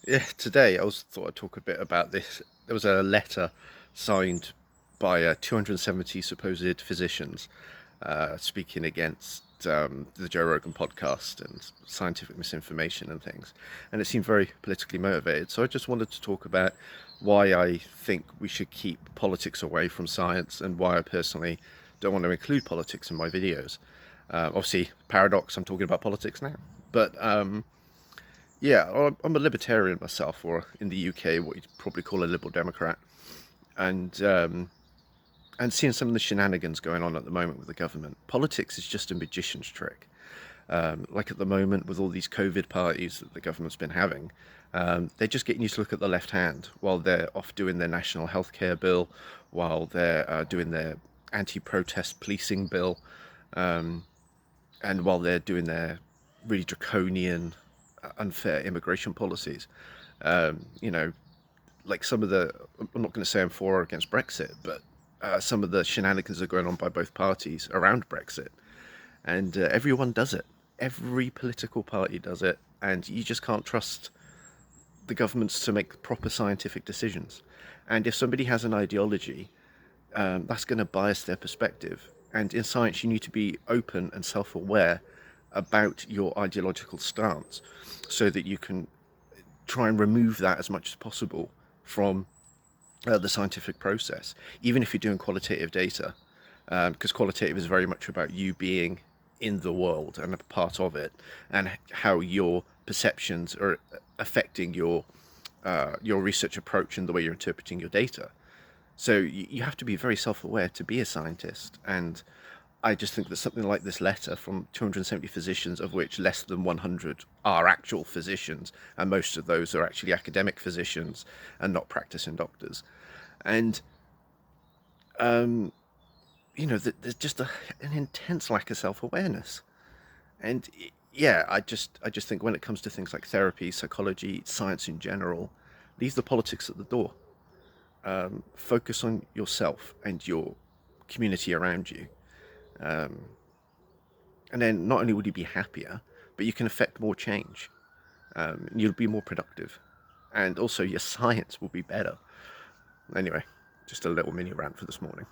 Yeah, today I was thought I'd talk a bit about this. There was a letter signed by 270 supposed physicians speaking against the Joe Rogan podcast and scientific misinformation and things. And it seemed very politically motivated. So I just wanted to talk about why I think we should keep politics away from science and why I personally don't want to include politics in my videos. Obviously, paradox, I'm talking about politics now. But yeah, I'm a libertarian myself, or in the UK, what you'd probably call a liberal Democrat, and seeing some of the shenanigans going on at the moment with the government. Politics is just a magician's trick. Like at the moment with all these COVID parties that the government's been having, they're just getting you to look at the left hand while they're off doing their national healthcare bill, while they're doing their anti-protest policing bill, and while they're doing their really draconian, unfair immigration policies. You know, like some of the, I'm not going to say I'm for or against Brexit, but some of the shenanigans are going on by both parties around Brexit. And everyone does it. Every political party does it. And you just can't trust the governments to make proper scientific decisions. And if somebody has an ideology, that's going to bias their perspective. And in science, you need to be open and self aware about your ideological stance so that you can try and remove that as much as possible from the scientific process, even if you're doing qualitative data, because qualitative is very much about you being in the world and a part of it, and how your perceptions are affecting your research approach and the way you're interpreting your data. So you have to be very self-aware to be a scientist. And I just think that something like this letter from 270 physicians, of which less than 100 are actual physicians, and most of those are actually academic physicians and not practicing doctors. And um, there's just an intense lack of self-awareness. And yeah, I just think when it comes to things like therapy, psychology, science in general, leave the politics at the door. Focus on yourself and your community around you. Um, and then not only would you be happier, but you can affect more change. You'll be more productive. And also your science will be better. Anyway, just a little mini rant for this morning.